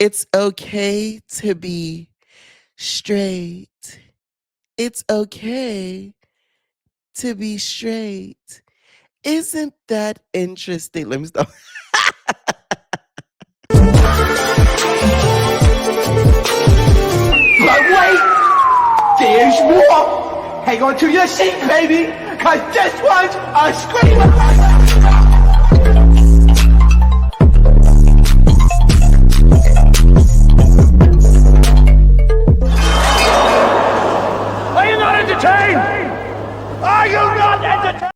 It's okay to be straight. It's okay to be straight. Isn't that interesting? Let me stop. But wait, there's more. Hang on to your seat, baby, cause this one's a screamer. Are you not entertained? Are you not entertained?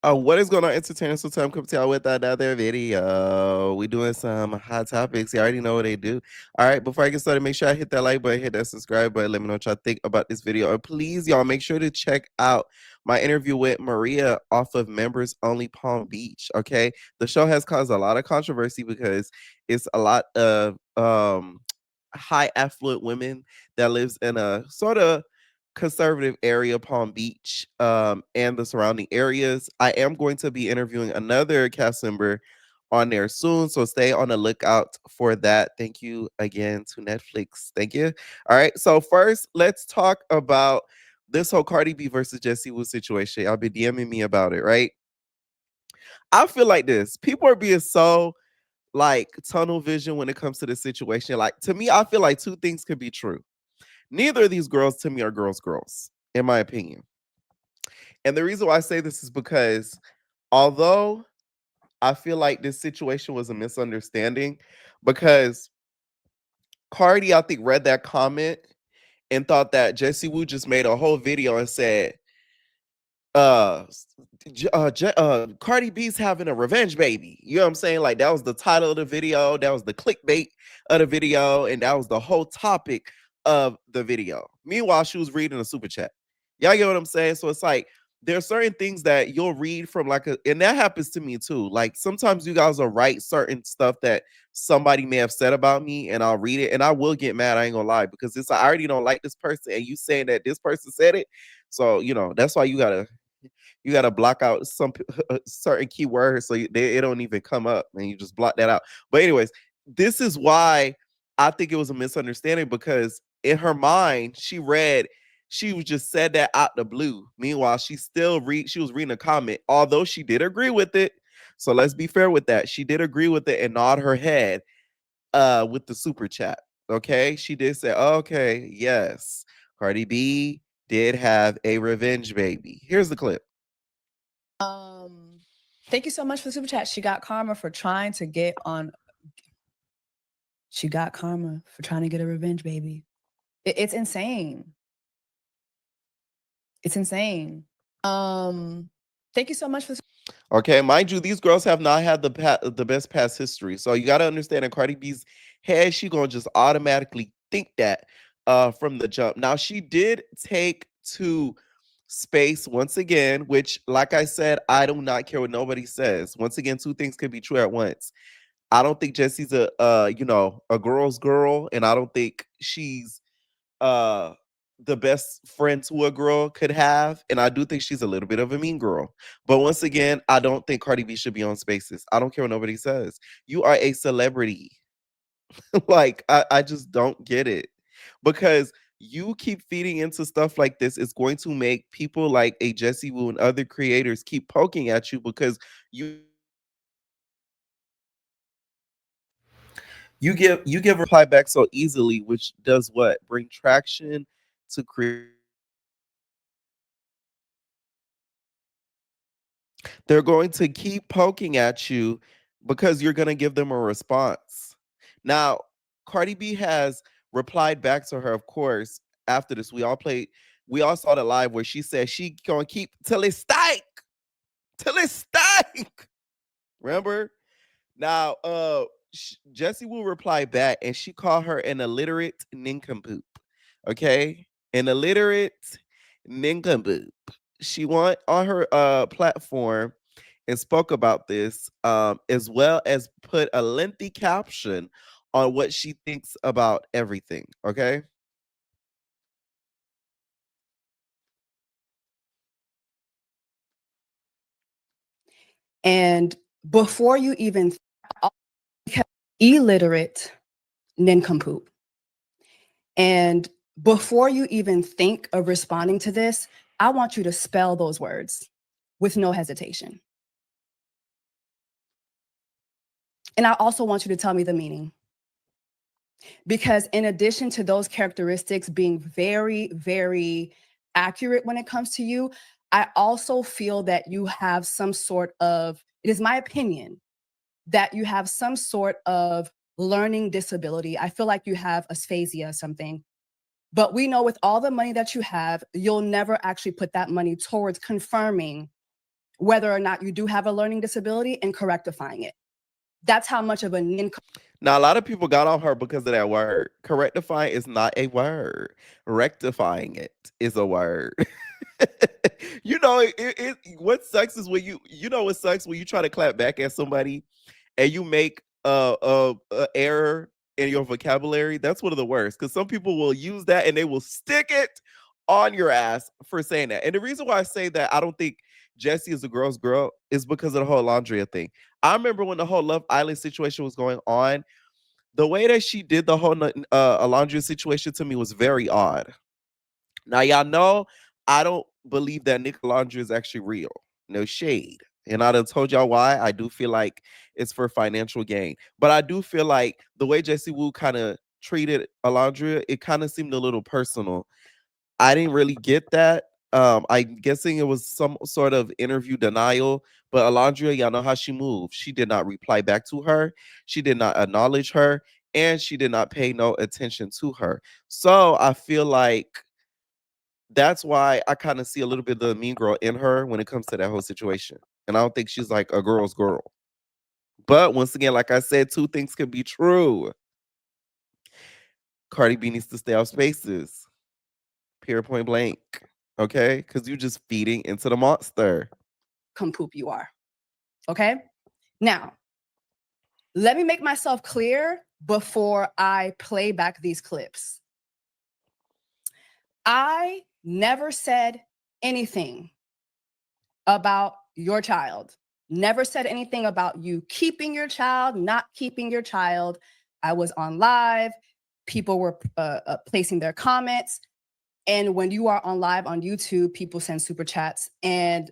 What is going on, entertainers? So time comes out with another video. We doing some hot topics. You already know what they do. All right, before I get started, make sure I hit that like button, hit that subscribe button. Let me know what y'all think about this video. And please, y'all, make sure to check out my interview with Maria off of Members Only Palm Beach. Okay, the show has caused a lot of controversy because it's a lot of high affluent women that lives in a sort of conservative area, Palm Beach, and the surrounding areas. I am going to be interviewing another cast member on there soon, so stay on the lookout for that. Thank you again to Netflix. Thank you. All right, so first, let's talk about this whole Cardi B versus Jessie Wu situation. Y'all been DMing me about it, right? I feel like this. People are being so like tunnel vision when it comes to the situation. Like to me, I feel like two things could be true. Neither of these girls to me are girls, in my opinion. And the reason why I say this is because although I feel like this situation was a misunderstanding, because Cardi, I think, read that comment and thought that Jessie Wu just made a whole video and said, uh, Cardi B's having a revenge baby. You know what I'm saying? Like that was the title of the video, that was the clickbait of the video, and that was the whole topic of the video. Meanwhile, she was reading a super chat. Y'all get what I'm saying? So it's like there are certain things that you'll read from and that happens to me too. Like sometimes you guys will write certain stuff that somebody may have said about me, and I'll read it and I will get mad. I ain't gonna lie, because it's like, I already don't like this person, and you saying that this person said it. So that's why you gotta block out some certain keywords so it don't even come up, and you just block that out. But anyways, this is why I think it was a misunderstanding, because in her mind she was just said that out the blue. Meanwhile, she was reading a comment, although she did agree with it. So let's be fair with that. She did agree with it and nod her head with the super chat. Okay, she did say, okay, yes, Cardi B did have a revenge baby. Here's the clip. Thank you so much for the super chat. She got karma for trying to get on. She got karma for trying to get a revenge baby. It's insane. It's insane. Thank you so much for. Okay, mind you, these girls have not had the best past history. So you got to understand, in Cardi B's head, she gonna just automatically think that from the jump. Now, she did take to space once again, which, like I said, I do not care what nobody says. Once again, two things could be true at once. I don't think Jessie's a girl's girl, and I don't think she's the best friend to a girl could have, and I do think she's a little bit of a mean girl. But once again, I don't think Cardi B should be on spaces. I don't care what nobody says. You are a celebrity. Like I just don't get it, because you keep feeding into stuff like this. It's going to make people like a Jessie Wu and other creators keep poking at you, because you give a reply back so easily, which does what? Bring traction to create. They're going to keep poking at you because you're going to give them a response. Now, Cardi B has replied back to her, of course, after this. We all saw the live where she said she gonna keep till it stank. Till it stank. Remember? Now, Jessie will reply back, and she called her an illiterate nincompoop. Okay? An illiterate nincompoop. She went on her platform and spoke about this, as well as put a lengthy caption on what she thinks about everything. Okay? And before you even illiterate nincompoop. And before you even think of responding to this, I want you to spell those words with no hesitation. And I also want you to tell me the meaning. Because in addition to those characteristics being very, very accurate when it comes to you, I also feel that you have some sort of, it is my opinion, that you have some sort of learning disability. I feel like you have aphasia or something. But we know with all the money that you have, you'll never actually put that money towards confirming whether or not you do have a learning disability and correctifying it. That's how much of a Now, a lot of people got on her because of that word. Correctifying is not a word. Rectifying it is a word. You know, what sucks is when you know what sucks when you try to clap back at somebody and you make a error in your vocabulary. That's one of the worst because some people will use that and they will stick it on your ass for saying that. And the reason why I say that I don't think Jessie is a girl's girl is because of the whole Alondria thing. I remember when the whole Love Island situation was going on, the way that she did the whole Alondria situation to me was very odd. Now, y'all know I don't believe that Nick Alondria is actually real. No shade. And I done told y'all why. I do feel like it's for financial gain. But I do feel like the way Jessie Wu kind of treated Alondria, it kind of seemed a little personal. I didn't really get that. I'm guessing it was some sort of interview denial, but Alondria, y'all know how she moved. She did not reply back to her. She did not acknowledge her, and she did not pay no attention to her. So I feel like that's why I kind of see a little bit of the mean girl in her when it comes to that whole situation. And I don't think she's like a girl's girl. But once again, like I said, two things can be true. Cardi B needs to stay off spaces. Period, point blank. Okay? Because you're just feeding into the monster. Poop you are. Okay? Now, let me make myself clear before I play back these clips. I never said anything about your child. Never said anything about you keeping your child, not keeping your child. I was on live. People were placing their comments. And when you are on live on YouTube, people send super chats. And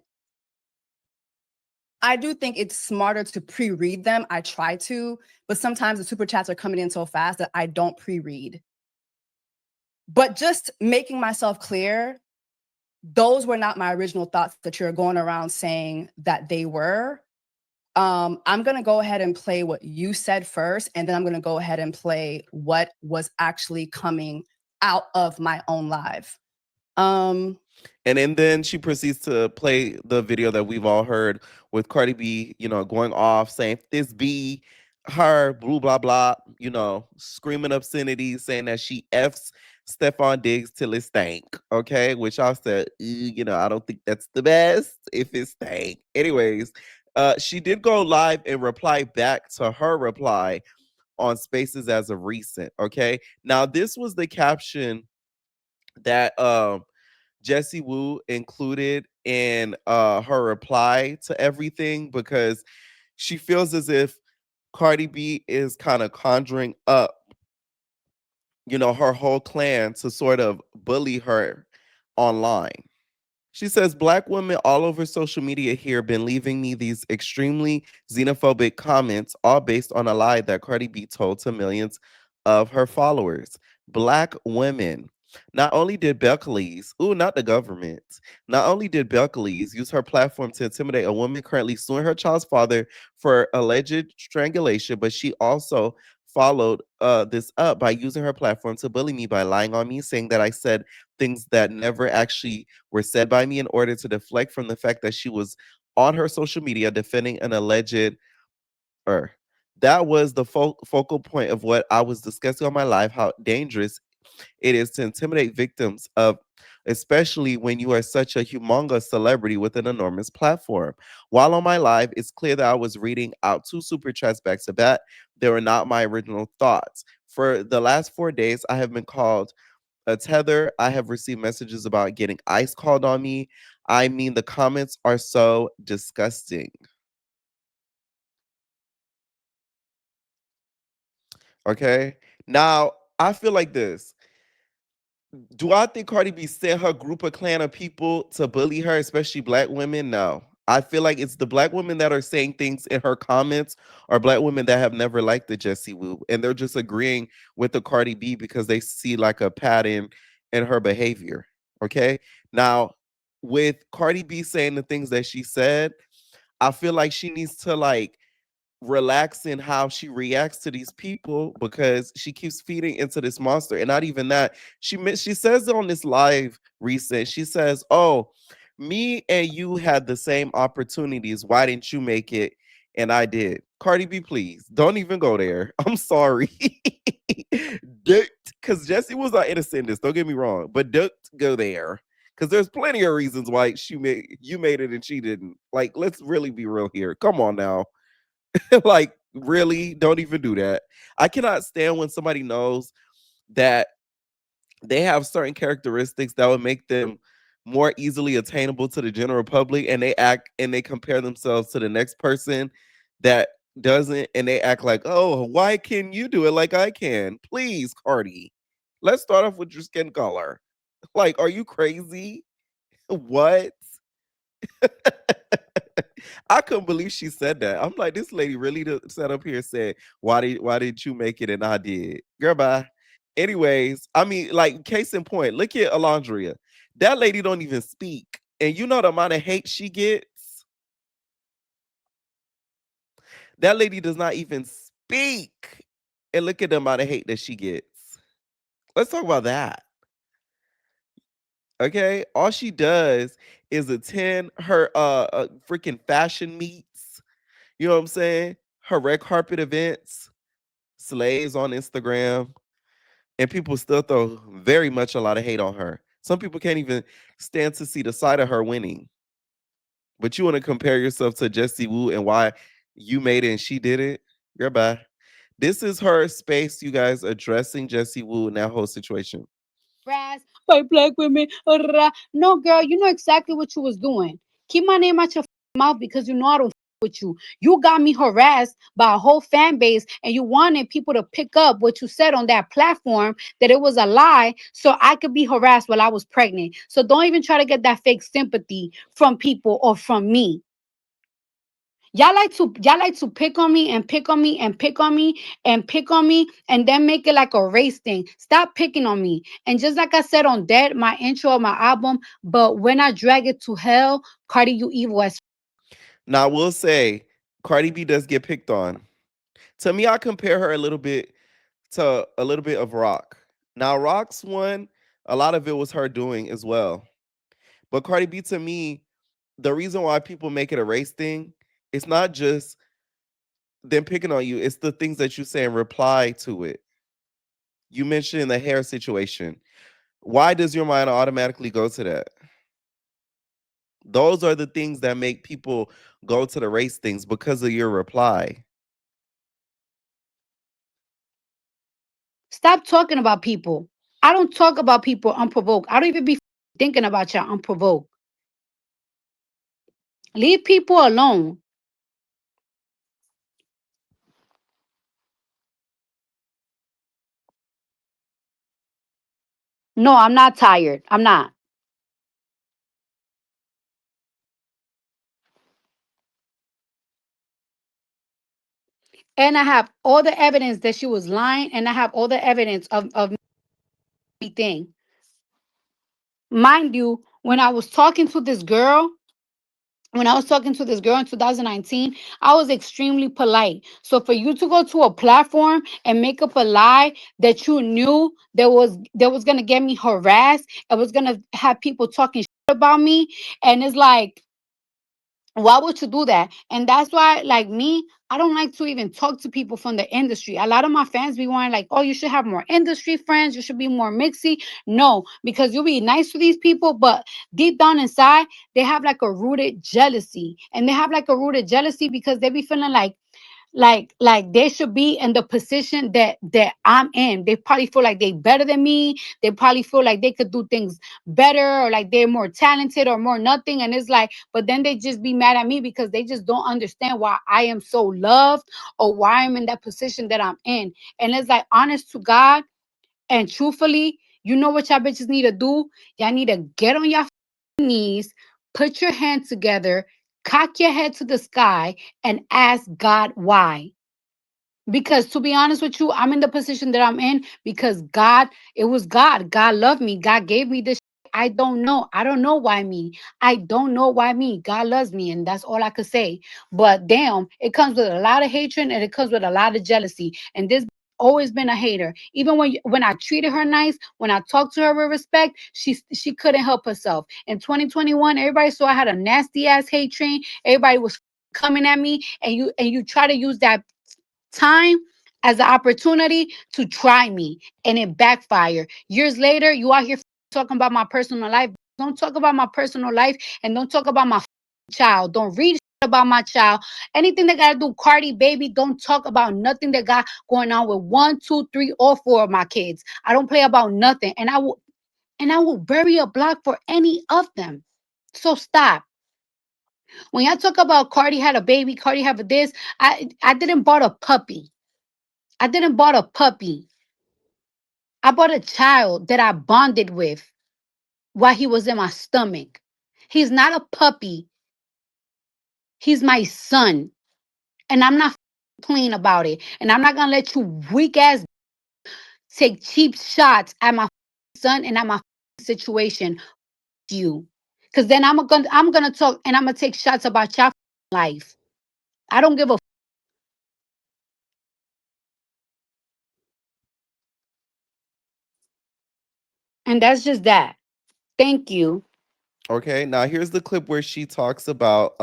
I do think it's smarter to pre-read them. I try to, but sometimes the super chats are coming in so fast that I don't pre-read. But just making myself clear, those were not my original thoughts that you're going around saying that they were. I'm going to go ahead and play what you said first, and then I'm going to go ahead and play what was actually coming out of my own live. And then she proceeds to play the video that we've all heard with Cardi B, going off saying this be her, blah, blah, blah, screaming obscenities, saying that she F's Stephon Diggs till it stank. Okay. Which I said, I don't think that's the best if it stank. Anyways, she did go live and reply back to her reply on Spaces as of recent. Okay. Now, this was the caption that Jessie Wu included in her reply to everything because she feels as if Cardi B is kind of conjuring up, her whole clan to sort of bully her online. She says, Black women all over social media here been leaving me these extremely xenophobic comments, all based on a lie that Cardi B told to millions of her followers. Black women. Not only did Beckley's, not the government, not only did Beckley's use her platform to intimidate a woman currently suing her child's father for alleged strangulation, but she also followed this up by using her platform to bully me by lying on me, saying that I said things that never actually were said by me in order to deflect from the fact that she was on her social media defending an alleged that was the focal point of what I was discussing on my live, how dangerous it is to intimidate victims of, especially when you are such a humongous celebrity with an enormous platform. While on my live, it's clear that I was reading out two super chats back to back. They were not my original thoughts. For the last 4 days, I have been called a tether. I have received messages about getting ice called on me. I mean, the comments are so disgusting. Okay. Now, I feel like this. Do I think Cardi B sent her group of clan of people to bully her, especially black women? No. I feel like it's the black women that are saying things in her comments or black women that have never liked the Jessie Woo. And they're just agreeing with the Cardi B because they see like a pattern in her behavior. Okay. Now, with Cardi B saying the things that she said, I feel like she needs to like relax in how she reacts to these people because she keeps feeding into this monster. And not even that, she says on this live recent, she says, "Oh, me and you had the same opportunities. Why didn't you make it? And I did." Cardi B, please don't even go there. I'm sorry. Because Jessie was not innocent in this. Don't get me wrong, but don't go there. Because there's plenty of reasons why you made it and she didn't. Like, let's really be real here. Come on now. Like, really? Don't even do that. I cannot stand when somebody knows that they have certain characteristics that would make them more easily attainable to the general public and they act and they compare themselves to the next person that doesn't and they act like, "Oh, why can you do it like I can?" Please, Cardi. Let's start off with your skin color. Like, are you crazy? What? I couldn't believe she said that. I'm like, this lady really sat up here and said, why did you make it and I did? Girl, bye. Anyways, I mean, like, case in point, look at Alondria. That lady don't even speak. And you know the amount of hate she gets? That lady does not even speak. And look at the amount of hate that she gets. Let's talk about that. Okay. All she does is attend her freaking fashion meets. You know what I'm saying? Her red carpet events, slays on Instagram, and people still throw very much a lot of hate on her. Some people can't even stand to see the sight of her winning. But you want to compare yourself to Jessie Woo and why you made it and she did it? Goodbye. This is her space, you guys, addressing Jessie Woo in that whole situation. Harassed by black women. No, girl, you know exactly what you was doing. Keep my name out your mouth because you know I don't with you. You got me harassed by a whole fan base, and you wanted people to pick up what you said on that platform that it was a lie, so I could be harassed while I was pregnant. So don't even try to get that fake sympathy from people or from me. Y'all like to pick on me and pick on me and pick on me and pick on me and then make it like a race thing. Stop picking on me. And just like I said on Dead, my intro of my album, but when I drag it to hell, Cardi, you evil as Now, I will say, Cardi B does get picked on. To me, I compare her a little bit to a little bit of Rock. Now, Rock's one, a lot of it was her doing as well. But Cardi B, to me, the reason why people make it a race thing, it's not just them picking on you, it's the things that you say and reply to it. You mentioned the hair situation. Why does your mind automatically go to that? Those are the things that make people go to the race things because of your reply. stop talking about people. I don't talk about people unprovoked. I don't even be thinking about y'all unprovoked. Leave people alone. No, I'm not tired. I'm not. And I have all the evidence that she was lying, and I have all the evidence of me thing. Mind you, when I was talking to this girl in 2019, I was extremely polite. So for you to go to a platform and make up a lie that you knew that was gonna get me harassed, it was gonna have people talking shit about me, and it's like, why would you do that? And that's why, like me, I don't like to even talk to people from the industry. A lot of my fans be wanting, like, oh, you should have more industry friends, you should be more mixy. No, because you'll be nice to these people, but deep down inside, they have like a rooted jealousy. And they have like a rooted jealousy because they be feeling like like they should be in the position that I'm in. They probably feel like they better than me. They probably feel like they could do things better, or like they're more talented or more nothing. And it's like, but then they just be mad at me because they just don't understand why I am so loved, or why I'm in that position that I'm in. And it's like, honest to God and truthfully, you know what y'all bitches need to do? Y'all need to get on your knees, put your hands together, cock your head to the sky, and ask God why. Because to be honest with you, I'm in the position that I'm in because God, it was God. God loved me. God gave me this. I don't know. I don't know why me. I don't know why me. God loves me, and that's all I could say. But damn, it comes with a lot of hatred and it comes with a lot of jealousy. And this always been a hater. Even when I treated her nice, when I talked to her with respect, she couldn't help herself. In 2021, everybody saw I had a nasty ass hate train. Everybody was coming at me, and you try to use that time as an opportunity to try me, and it backfired. Years later, you out here talking about my personal life. Don't talk about my personal life, and don't talk about my child. Don't read about my child. Anything that got to do Cardi baby, don't talk about nothing that got going on with one, two, three, or four of my kids. I don't play about nothing, and I will bury a block for any of them. So stop. When y'all talk about Cardi had a baby, Cardi have a this, I didn't bought a puppy. I didn't bought a puppy. I bought a child that I bonded with while he was in my stomach. He's not a puppy. He's my son. And I'm not playing about it. And I'm not gonna let you weak ass take cheap shots at my son and at my situation. You. Cause then I'm gonna talk and I'm gonna take shots about your life. I don't give a and that's just that. Thank you. Okay, now here's the clip where she talks about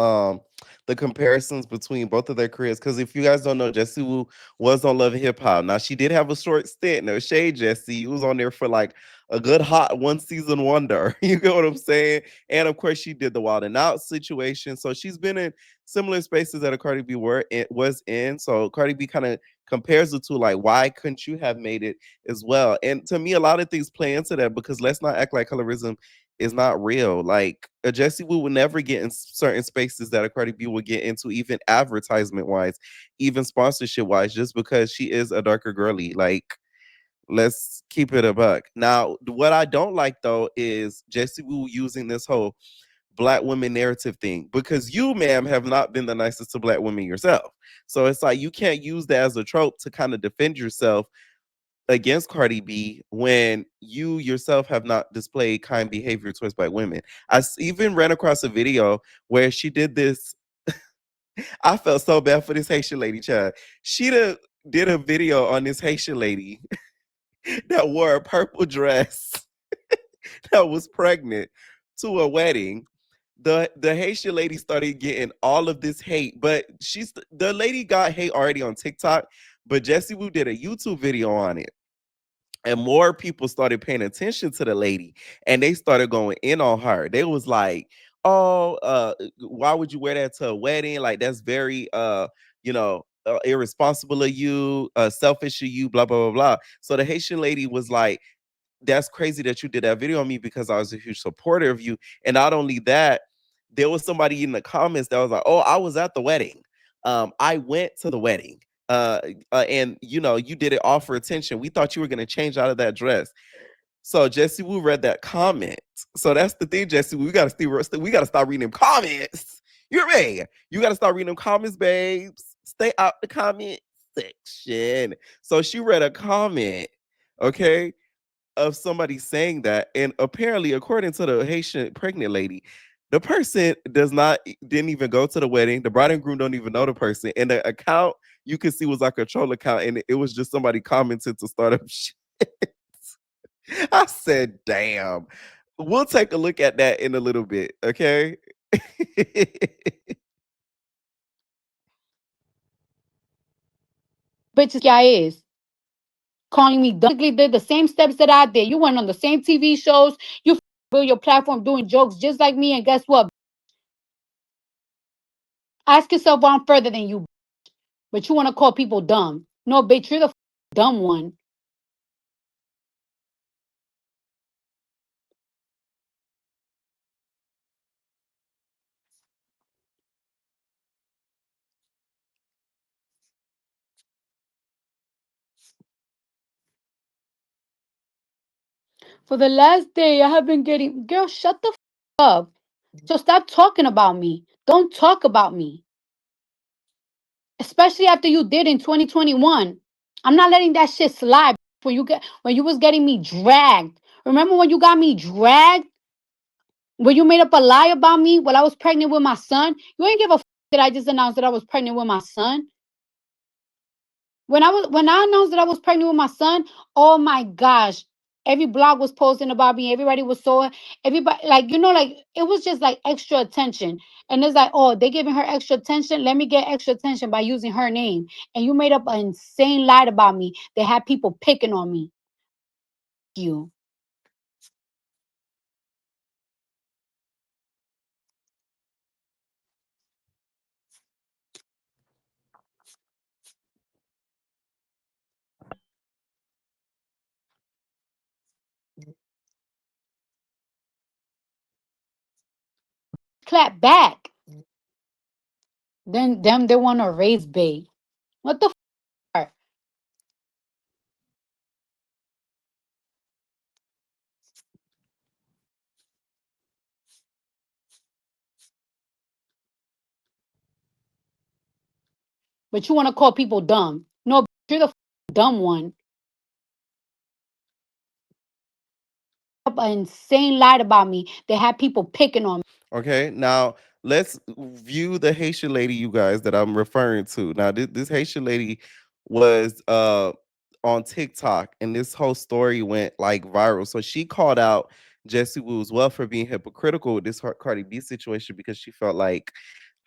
the comparisons between both of their careers. Because if you guys don't know, Jessie Wu was on Love and Hip Hop. Now she did have a short stint. No shade, Jessie. You was on there for like a good hot one season wonder. You get what I'm saying? And of course, she did the Wild and Out situation. So she's been in similar spaces that a Cardi B was in. So Cardi B kind of compares the two, like, why couldn't you have made it as well? And to me, a lot of things play into that because let's not act like colorism is not real. Like a Jessie Wu would never get in certain spaces that a Cardi B would get into, even advertisement wise, even sponsorship wise, just because she is a darker girly. Like, let's keep it a buck. Now, what I don't like though is Jessie Wu using this whole black women narrative thing because you, ma'am, have not been the nicest to black women yourself. So it's like you can't use that as a trope to kind of defend yourself against Cardi B when you yourself have not displayed kind behavior towards black women. Even ran across a video where she did this. I felt so bad for this Haitian lady, child. Did a video on this Haitian lady that wore a purple dress that was pregnant to a wedding. The Haitian lady started getting all of this hate, but the lady got hate already on TikTok, but Jessie Wu did a YouTube video on it. And more people started paying attention to the lady and they started going in on her. They was like, oh, why would you wear that to a wedding? Like that's very irresponsible of you, selfish of you, blah blah blah blah. So the Haitian lady was like, that's crazy that you did that video on me because I was a huge supporter of you. And not only that, there was somebody in the comments that was like, oh, I was at the wedding. I went to the wedding. And you did it all for attention. We thought you were gonna change out of that dress. So Jessie Wu read that comment. So that's the thing, Jessie. We gotta start reading them comments. You're me. You gotta start reading them comments, babes. Stay out the comment section. So she read a comment, okay, of somebody saying that, and apparently, according to the Haitian pregnant lady, the person didn't even go to the wedding. The bride and groom don't even know the person, and the account you could see was like a troll account, and it was just somebody commented to start up shit. I said, "Damn." We'll take a look at that in a little bit, okay? Bitches, yeah, is calling me dumb. Did the same steps that I did. You went on the same TV shows. You build your platform doing jokes just like me. And guess what? Ask yourself why I'm further than you. But you want to call people dumb. No, bitch, you're the dumb one. For the last day, I have been getting. Girl, shut the up. So stop talking about me. Don't talk about me. Especially after you did in 2021. I'm not letting that shit slide. When you was getting me dragged. Remember when you got me dragged? When you made up a lie about me while I was pregnant with my son? You ain't give a that I just announced that I was pregnant with my son. When I announced that I was pregnant with my son, oh my gosh, every blog was posting about me. Everybody was so everybody like like it was just like extra attention. And it's like, oh, they giving her extra attention. Let me get extra attention by using her name. And you made up an insane lie about me that had people picking on me. You. Clap back. Then them they want to raise bait. What the fuck? But you want to call people dumb. No, you're the dumb one. An insane lie about me that had people picking on me. Okay, now let's view the Haitian lady, you guys, that I'm referring to. Now, this Haitian lady was on TikTok, and this whole story went like viral. So she called out Jessie Woo's well for being hypocritical with this Cardi B situation because she felt like,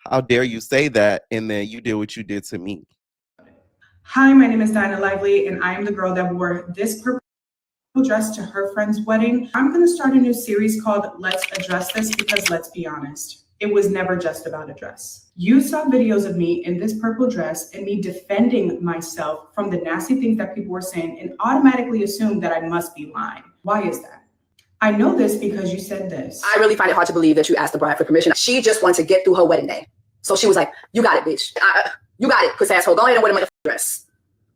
how dare you say that, and then you did what you did to me. Hi, my name is Dinah Lively, and I am the girl that wore this purple dress to her friend's wedding. I'm going to start a new series called Let's Address This because let's be honest, it was never just about a dress. You saw videos of me in this purple dress and me defending myself from the nasty things that people were saying and automatically assumed that I must be lying. Why is that? I know this because you said this. I really find it hard to believe that you asked the bride for permission. She just wanted to get through her wedding day. So she was like, you got it, bitch. You got it, puss asshole. Go ahead and wear the motherfucking dress.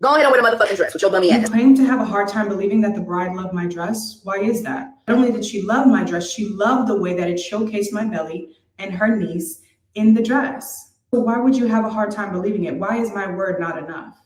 Go ahead and wear the motherfucking dress with your bummy ass. You claim to have a hard time believing that the bride loved my dress. Why is that? Not only did she love my dress, she loved the way that it showcased my belly and her niece in the dress. So why would you have a hard time believing it? Why is my word not enough?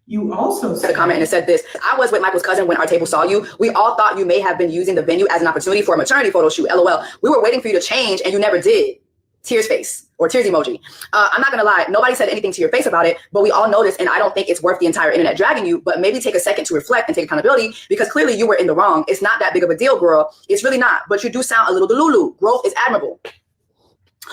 You also said a comment and said this. I was with Michael's cousin when our table saw you. We all thought you may have been using the venue as an opportunity for a maternity photo shoot. LOL. We were waiting for you to change and you never did. Tears face or tears emoji. I'm not gonna lie, nobody said anything to your face about it, but we all noticed, and I don't think it's worth the entire internet dragging you, but maybe take a second to reflect and take accountability because clearly you were in the wrong. It's not that big of a deal, girl. It's really not, but you do sound a little delulu. Growth is admirable.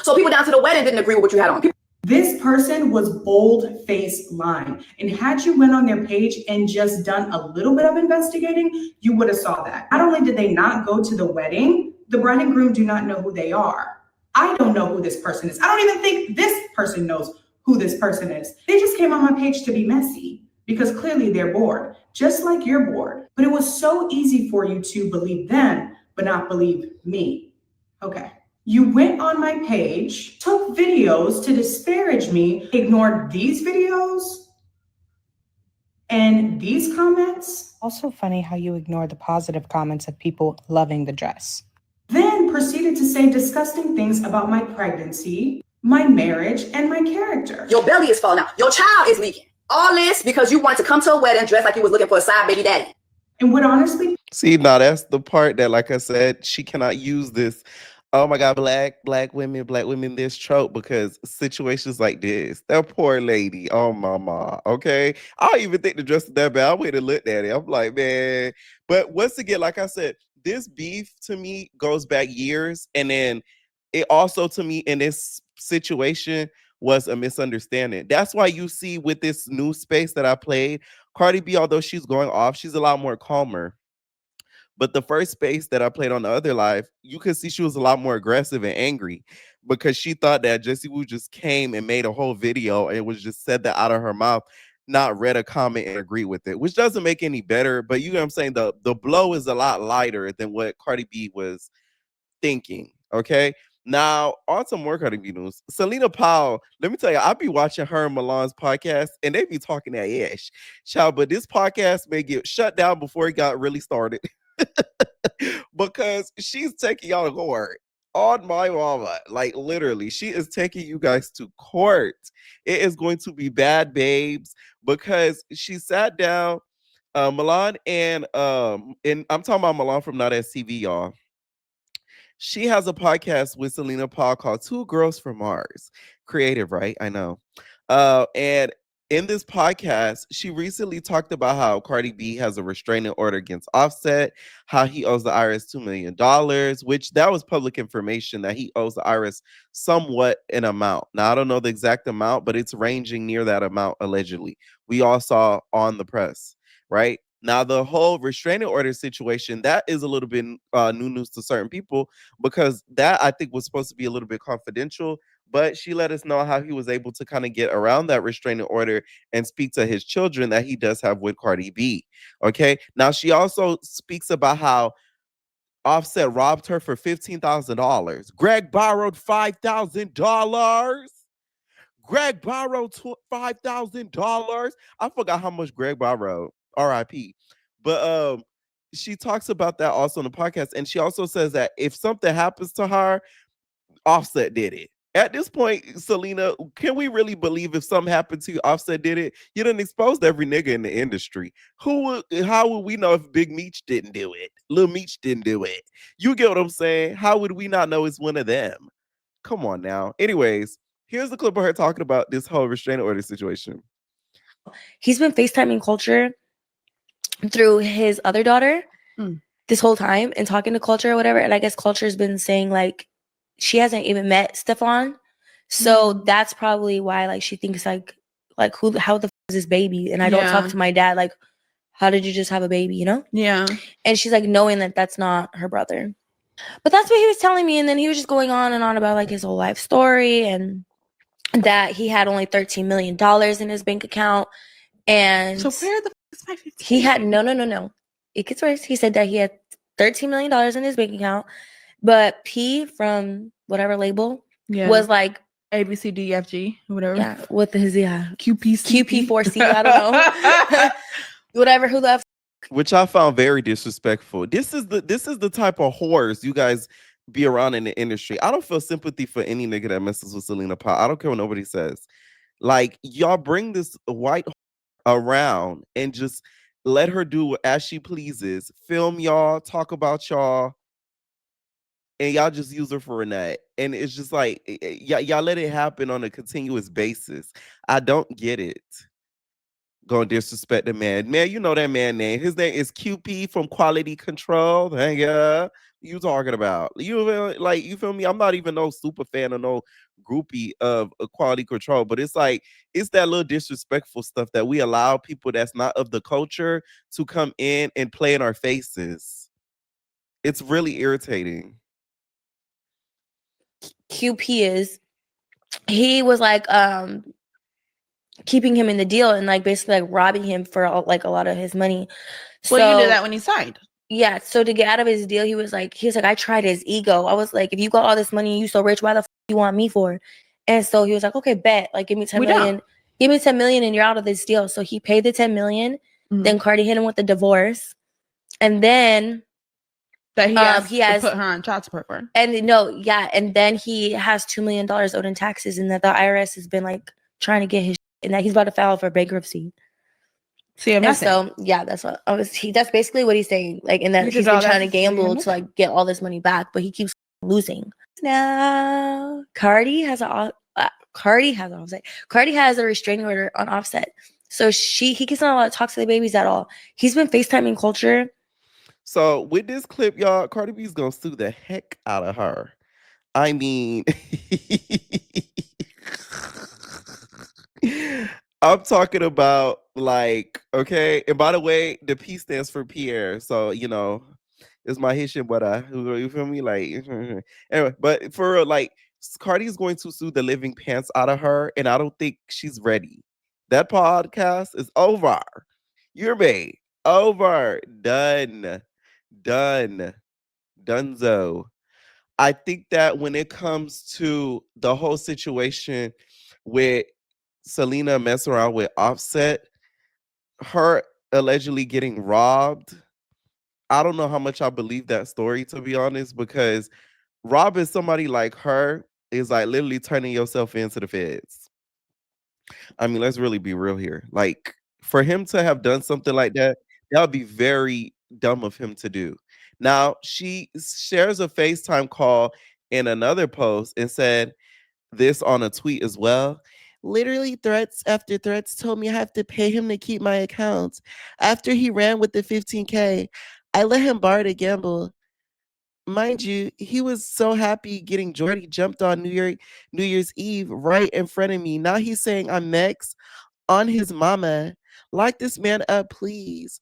So people down to the wedding didn't agree with what you had on. This person was bold-faced lying. And had you went on their page and just done a little bit of investigating, you would have saw that. Not only did they not go to the wedding, the bride and groom do not know who they are. I don't know who this person is. I don't even think this person knows who this person is. They just came on my page to be messy because clearly they're bored, just like you're bored. But it was so easy for you to believe them, but not believe me. Okay. You went on my page, took videos to disparage me, ignored these videos and these comments. Also funny how you ignore the positive comments of people loving the dress. Then proceeded to say disgusting things about my pregnancy, my marriage, and my character. Your belly is falling out. Your child is leaking. All this because you wanted to come to a wedding dressed like you was looking for a side baby daddy. And what honestly... See, now that's the part that, like I said, she cannot use this, oh my God, black women, this trope because situations like this, that poor lady, oh mama, okay? I don't even think the dress is that bad. I went and looked at it. I'm like, man. But once again, like I said, this beef to me goes back years. And then it also to me in this situation was a misunderstanding. That's why you see with this new space that I played, Cardi B, although she's going off, she's a lot more calmer. But the first space that I played on the other live, you could see she was a lot more aggressive and angry because she thought that Jessie Woo just came and made a whole video and was just said that out of her mouth, not read a comment and agree with it, which doesn't make any better. But you know what I'm saying? The blow is a lot lighter than what Cardi B was thinking. Okay. Now, on some more Cardi B news, Celina Powell, let me tell you, I be watching her and Milan's podcast and they be talking that ish. Child, but this podcast may get shut down before it got really started because she's taking y'all to court. On my mama, like literally, she is taking you guys to court. It is going to be bad, babes, because she sat down, Milan and I'm talking about Milan from Not STV, y'all. She has a podcast with Celina Powell called Two Girls from Mars. Creative, right? I know. And in this podcast, she recently talked about how Cardi B has a restraining order against Offset, how he owes the IRS $2 million, which that was public information that he owes the IRS somewhat an amount. Now, I don't know the exact amount, but it's ranging near that amount, allegedly. We all saw on the press, right? Now, the whole restraining order situation, that is a little bit new news to certain people because that I think was supposed to be a little bit confidential. But she let us know how he was able to kind of get around that restraining order and speak to his children that he does have with Cardi B. Okay. Now, she also speaks about how Offset robbed her for $15,000. Greg borrowed $5,000. Greg borrowed $5,000. I forgot how much Greg borrowed. R.I.P. But she talks about that also on the podcast, and she also says that if something happens to her, Offset did it. At this point, Celina, can we really believe if something happened to you, Offset did it? You done exposed every nigga in the industry. How would we know if Big Meech didn't do it? Lil Meech didn't do it. You get what I'm saying? How would we not know it's one of them? Come on now. Anyways, here's the clip of her talking about this whole restraining order situation. He's been FaceTiming Culture through his other daughter this whole time and talking to Culture or whatever. And I guess Culture's been saying like she hasn't even met Stefan. So that's probably why like she thinks like how the is this baby? And I don't talk to my dad. Like, how did you just have a baby, you know? Yeah. And she's like knowing that that's not her brother. But that's what he was telling me. And then he was just going on and on about like his whole life story and that he had only $13 million in his bank account. And so where the is my 15? He had no. It gets worse. He said that he had $13 million in his bank account, but P from whatever label was like ABCDFG, whatever. Yeah, with his QP4C. I don't know. Whatever. Who left? Which I found very disrespectful. This is the type of whores you guys be around in the industry. I don't feel sympathy for any nigga that messes with Celina Powell. I don't care what nobody says. Like, y'all bring this white around and just let her do as she pleases. Film y'all, talk about y'all, and y'all just use her for a nut. And it's just like, y'all let it happen on a continuous basis. I don't get it. Gonna disrespect the man. Man, you know that man name. His name is QP from Quality Control. Hang ya. You talking about? You feel me? I'm not even no super fan or no groupie of Quality Control, but it's like it's that little disrespectful stuff that we allow people that's not of the culture to come in and play in our faces. It's really irritating. QP is he was like keeping him in the deal and like basically like robbing him for like a lot of his money. Well, you knew that when he signed. Yeah, so to get out of his deal, he was like, I tried his ego. I was like, if you got all this money and you so rich, why the you want me for? And so he was like, okay, bet, like give me 10 million. Give me 10 million and you're out of this deal. So he paid the 10 million. Then Cardi hit him with the divorce. And then that he has to put her on child support for. And and then he has $2 million owed in taxes, and that the IRS has been like trying to get his and that he's about to file for bankruptcy. See, so that's what that's basically what he's saying. Like, and that he's been trying to gamble to like get all this money back, but he keeps losing. Now Cardi has a restraining order on Offset. So he gets not allowed to talk to the babies at all. He's been FaceTiming Culture. So with this clip, y'all, Cardi B's gonna sue the heck out of her. I mean, I'm talking about like, okay. And by the way, the P stands for Pierre. So, you know, It's my Haitian brother. You feel me? Like anyway, but for real, like Cardi is going to sue the living pants out of her, and I don't think she's ready. That podcast is over. You're me. Over. Done. Done. Dunzo. I think that when it comes to the whole situation with Celina messing around with Offset, her allegedly getting robbed, I don't know how much I believe that story, to be honest, because robbing somebody like her is like literally turning yourself into the feds. I mean, let's really be real here. Like, for him to have done something like that, that would be very dumb of him to do. Now, she shares a FaceTime call in another post and said this on a tweet as well. Literally, threats after threats told me I have to pay him to keep my accounts. After he ran with the 15K, I let him borrow to gamble. Mind you, he was so happy getting Jordy jumped on New Year's Eve right in front of me. Now he's saying I'm next on his mama. Lock this man up, please.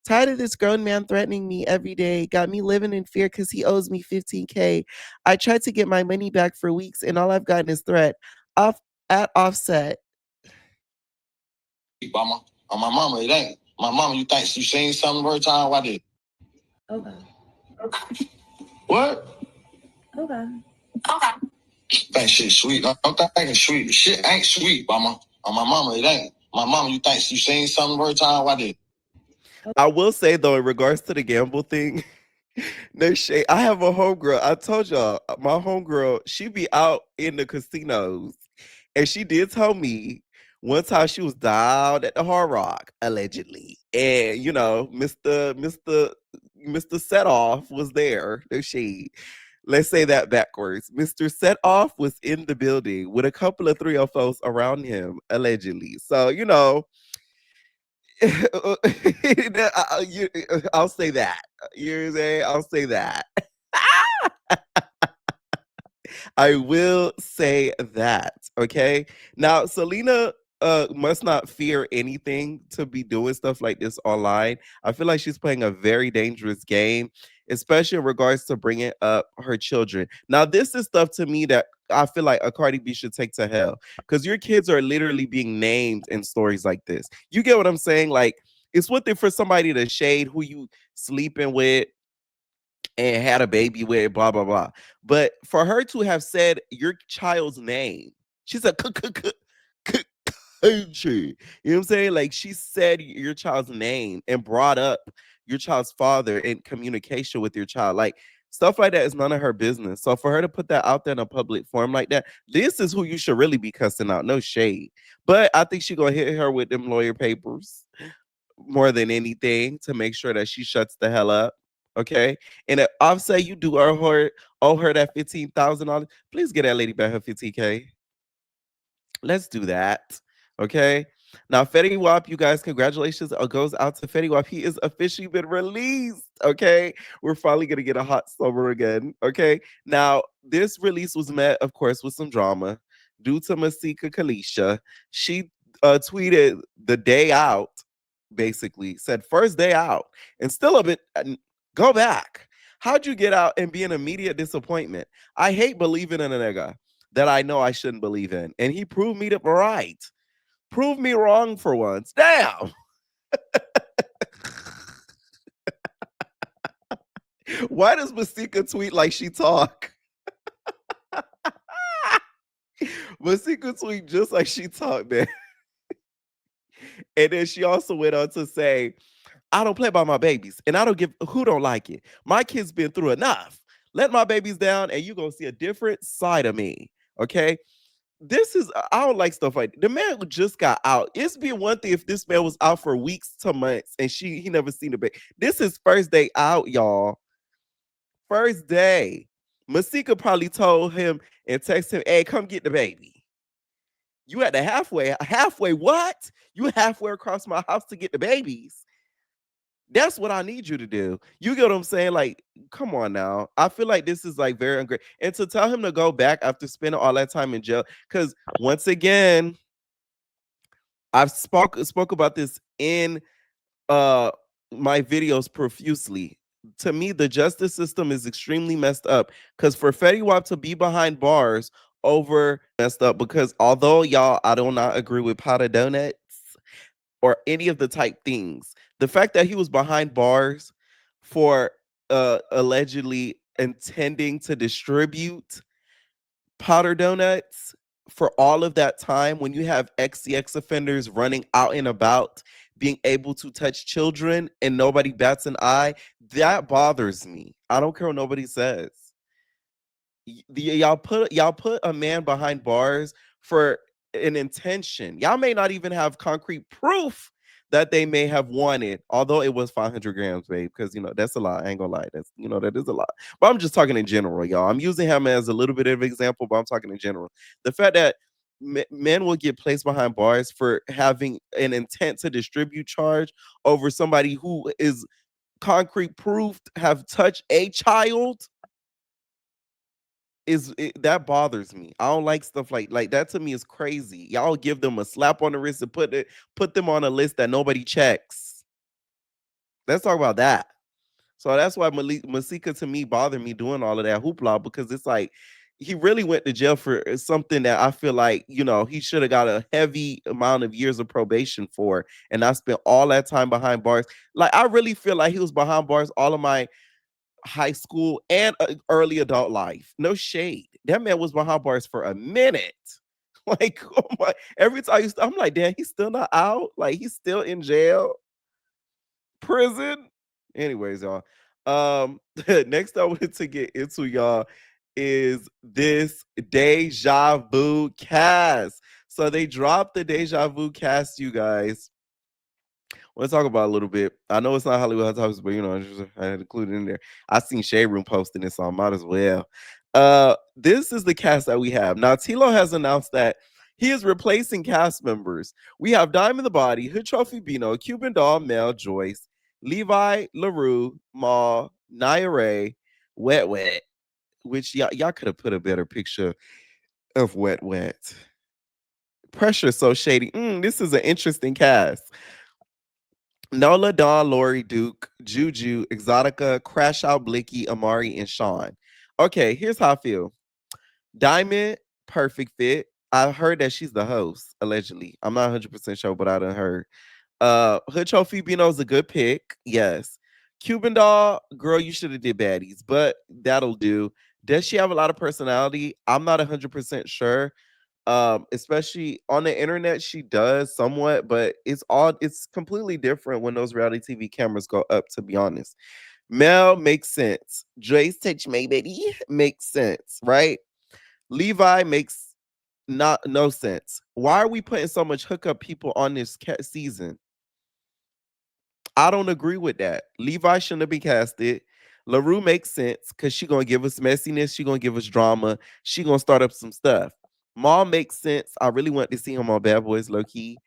Tired of this grown man threatening me every day. Got me living in fear because he owes me 15K. I tried to get my money back for weeks, and all I've gotten is threat. Off at Offset. Mama, on my mama, it ain't. My mama, you think you seen something every time? Why did? Okay. What? Okay. Think shit sweet. I'm thinking sweet. Shit ain't sweet, mama. On my mama, it ain't. My mama, you think you seen something every time? Why did? I will say though, in regards to the gamble thing, no shade. I have a homegirl. I told y'all, my homegirl, she be out in the casinos, and she did tell me one time she was down at the Hard Rock, allegedly, and you know, Mr. Setoff was there. No shade. Let's say that backwards. Mr. Setoff was in the building with a couple of 304s around him, allegedly. So, you know, I'll say that. You know what I'm saying? I'll say that. I will say that. Okay. Now, Celina must not fear anything to be doing stuff like this online. I feel like she's playing a very dangerous game, especially in regards to bringing up her children. Now, this is stuff to me that I feel like a Cardi B should take to hell, because your kids are literally being named in stories like this. You get what I'm saying? Like, it's one thing for somebody to shade who you sleeping with and had a baby with, blah blah blah. But for her to have said your child's name, she's a country. You know what I'm saying? Like, she said your child's name and brought up your child's father in communication with your child. Like, stuff like that is none of her business. So for her to put that out there in a public forum like that, this is who you should really be cussing out. No shade. But I think she gonna hit her with them lawyer papers more than anything to make sure that she shuts the hell up. Okay. And if Offset, you do owe her that $15,000, please get that lady back her 50K. Let's do that. Okay. Now, Fetty Wap, you guys, congratulations goes out to Fetty Wap. He is officially been released. Okay. We're finally going to get a hot summer again. Okay. Now, this release was met, of course, with some drama due to Masika Kalisha. She tweeted the day out, basically said first day out, and still a bit, go back. How'd you get out and be an immediate disappointment? I hate believing in a nigga that I know I shouldn't believe in. And he proved me right. Prove me wrong for once. Damn. Why does Masika tweet like she talk? Masika tweet just like she talk, man. And then she also went on to say, I don't play by my babies, and I don't give who don't like it. My kids been through enough. Let my babies down, and you're gonna see a different side of me. Okay. I don't like stuff like that. The man just got out. It's been one thing if this man was out for weeks to months and he never seen a baby. This is first day out, y'all. First day. Masika probably told him and texted him, hey, come get the baby. You at the halfway what? You halfway across my house to get the babies. That's what I need you to do. You get what I'm saying? Like, come on now. I feel like this is like very ungrateful. And to tell him to go back after spending all that time in jail, because once again, I've spoke about this in my videos profusely. to me, the justice system is extremely messed up. Because for Fetty Wap to be behind bars over messed up, because although y'all, I do not agree with powder donuts or any of the type things, the fact that he was behind bars for allegedly intending to distribute powder donuts for all of that time, when you have XCX offenders running out and about, being able to touch children and nobody bats an eye, that bothers me. I don't care what nobody says. Y'all put a man behind bars for an intention. Y'all may not even have concrete proof that they may have wanted, although it was 500 grams, babe, because that's a lot. I ain't gonna lie, that is a lot. But I'm just talking in general, y'all. I'm using him as a little bit of an example, but I'm talking in general. The fact that men will get placed behind bars for having an intent to distribute charge over somebody who is concrete proof have touched a child that bothers me. I don't like stuff like that. To me is crazy. Y'all give them a slap on the wrist and put them on a list that nobody checks. Let's talk about that. So that's why Masika to me bothered me doing all of that hoopla, because it's like he really went to jail for something that I feel like, he should have got a heavy amount of years of probation for. And I spent all that time behind bars. Like, I really feel like he was behind bars all of my high school and early adult life. No shade. That man was behind bars for a minute. Like, oh my, every time I'm like, damn, he's still not out. Like, he's still in jail, prison. Anyways, y'all. Next I wanted to get into, y'all, is this Deja Vu cast. So they dropped the Deja Vu cast, you guys. Let's talk about it a little bit. I know it's not Hollywood Hot Topics, but I had to include it in there. I seen Shade Room posting this, so I might as well. This is the cast that we have. Now, Tilo has announced that he is replacing cast members. We have Diamond the Body, Hood Trophy Bino, Cuban Doll, Mel, Joyce, Levi, LaRue, Ma, Nia Ray, Wet Wet, which y'all could have put a better picture of Wet Wet. Pressure so shady. This is an interesting cast. Nola, Dawn, Lori, Duke, Juju, Exotica, Crash Out, Blicky, Amari, and Sean. Okay, here's how I feel. Diamond, perfect fit. I heard that she's the host, allegedly. I'm not 100% sure, but I done heard. Hood Trophy Bino's a good pick. Yes. Cuban Doll, girl, you should have did baddies, but that'll do. Does she have a lot of personality? I'm not 100% sure. Especially on the internet, she does somewhat, but it's completely different when those reality TV cameras go up, to be honest. Mel makes sense. Dre's Touch Me Baby makes sense, right? Levi makes no sense. Why are we putting so much hookup people on this season? I don't agree with that. Levi shouldn't have been casted. LaRue makes sense because she's gonna give us messiness, she's gonna give us drama, she's gonna start up some stuff. Maul makes sense. I really want to see him on Bad Boys low key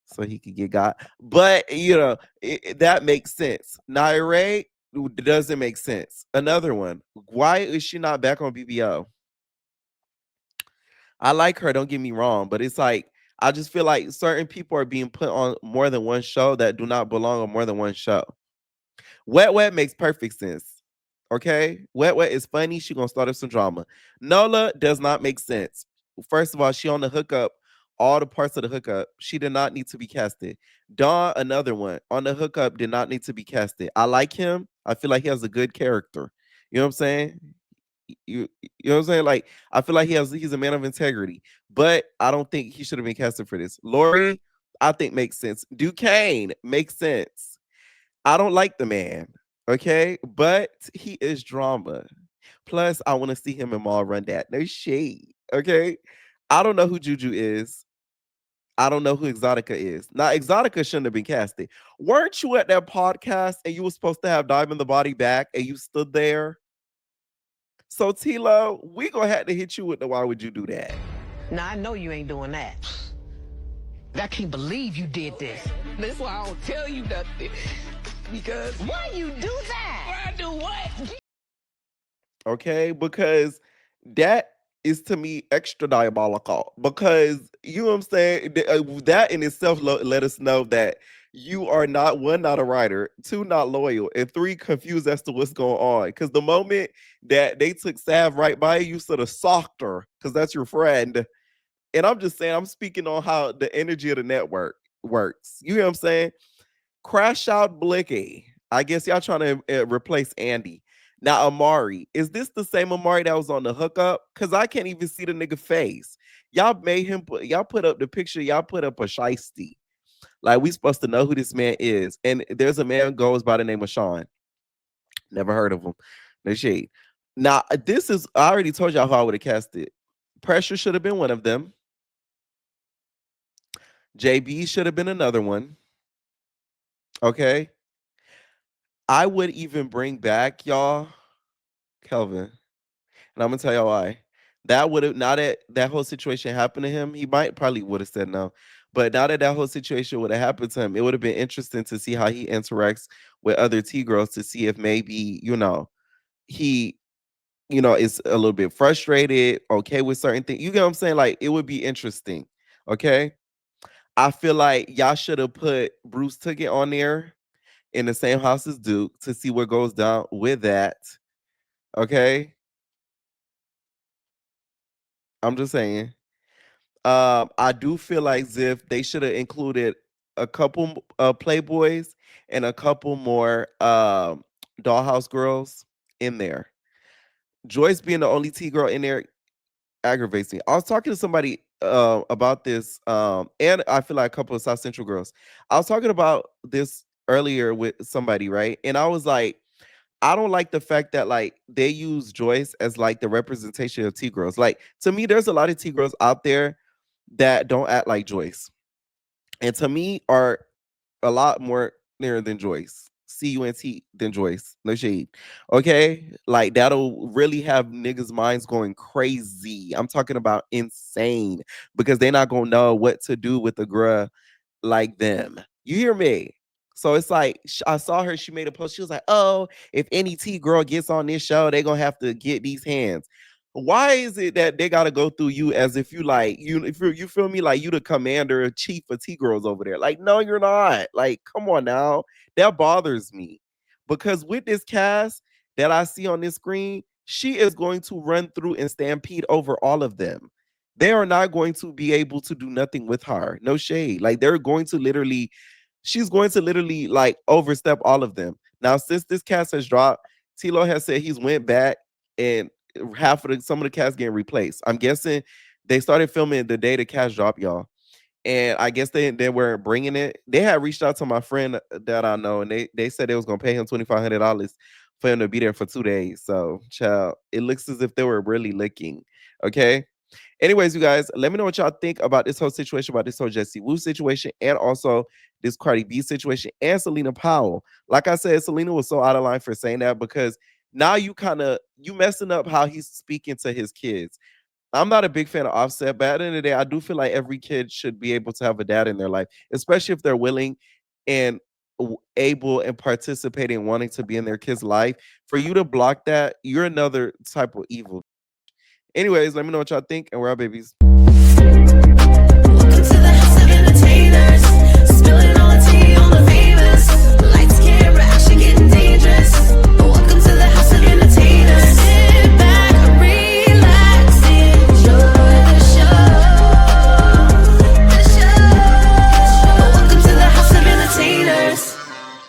so he could get got. But that makes sense. Naire doesn't make sense. Another one. Why is she not back on BBO? I like her, don't get me wrong, but it's like I just feel like certain people are being put on more than one show that do not belong on more than one show. Wet Wet makes perfect sense. Okay? Wet Wet is funny. She's going to start up some drama. Nola does not make sense. First of all, she on the hookup, all the parts of the hookup. She did not need to be casted. Dawn, another one, on the hookup, did not need to be casted. I like him. I feel like he has a good character. You know what I'm saying? You know what I'm saying? Like, I feel like he's a man of integrity, but I don't think he should have been casted for this. Lori, I think makes sense. Duquesne makes sense. I don't like the man, okay? But he is drama. Plus, I want to see him and Maul run that. No shade, okay? I don't know who Juju is. I don't know who Exotica is. Now, Exotica shouldn't have been casted. Weren't you at that podcast and you were supposed to have Diamond the Body back and you stood there? So, Tilo, we gonna have to hit you with the why would you do that? Now, I know you ain't doing that. I can't believe you did this. That's why I don't tell you nothing. Because why you do that? Why I do what? Okay, because that is to me extra diabolical. Because you know what I'm saying? That in itself let us know that You are not, one, not a writer, two, not loyal, and three, confused as to what's going on. Because the moment that they took Sav right by you, sort of socked her, because that's your friend. And I'm just saying, I'm speaking on how the energy of the network works. You hear what I'm saying? Crash Out Blicky. I guess y'all trying to replace Andy. Now, Amari, is this the same Amari that was on the hookup? Because I can't even see the nigga face. Y'all made him y'all put up the picture, y'all put up a shiesty. Like, we supposed to know who this man is. And there's a man goes by the name of Sean. Never heard of him. No shade. Now, this is, I already told y'all how I would have cast it. Pressure should have been one of them. JB should have been another one. Okay. I would even bring back, y'all, Kelvin. And I'm gonna tell y'all why. That would have, now that that whole situation happened to him, he probably would have said no. But now that that whole situation would have happened to him, it would have been interesting to see how he interacts with other T-girls, to see if maybe, he, is a little bit frustrated, okay with certain things. You get what I'm saying? Like, it would be interesting. Okay. I feel like y'all should have put Bruce Ticket on there in the same house as Duke to see what goes down with that. Okay. I'm just saying. I do feel like Ziff, they should have included a couple Playboys and a couple more Dollhouse girls in there. Joyce being the only T girl in there aggravates me. I was talking to somebody about this, and I feel like a couple of South Central girls. I was talking about this earlier with somebody, right? And I was like, I don't like the fact that like they use Joyce as like the representation of T girls. Like, to me, there's a lot of T girls out there that don't act like Joyce, and to me are a lot more nearer than Joyce. C-U-N-T than Joyce. No shade. Okay? Like, that'll really have niggas' minds going crazy. I'm talking about insane, because they're not gonna know what to do with a girl like them. You hear me? So it's like, I saw her, she made a post. She was like, oh, if any T girl gets on this show, they're gonna have to get these hands. Why is it that they gotta go through you as if you like if you feel me, like you the commander chief of T girls over there? Like, no, you're not. Like, come on now. That bothers me, because with this cast that I see on this screen, she is going to run through and stampede over all of them. They are not going to be able to do nothing with her. No shade. Like, she's going to literally like overstep all of them. Now, since this cast has dropped, T-Lo has said he's went back and some of the cast getting replaced. I'm guessing they started filming the day the cast dropped, y'all. And I guess they weren't bringing it. They had reached out to my friend that I know, and they said they was gonna pay him $2,500 for him to be there for 2 days. So, child, it looks as if they were really looking. Okay. Anyways, you guys, let me know what y'all think about this whole situation, about this whole Jessie Woo situation, and also this Cardi B situation and Celina Powell. Like I said, Celina was so out of line for saying that, because now you messing up how he's speaking to his kids. I'm not a big fan of Offset, but at the end of the day, I do feel like every kid should be able to have a dad in their life, especially if they're willing and able and participating, wanting to be in their kid's life. For you to block that, you're another type of evil. Anyways, let me know what y'all think, and we're our babies. Welcome to the house of entertainers.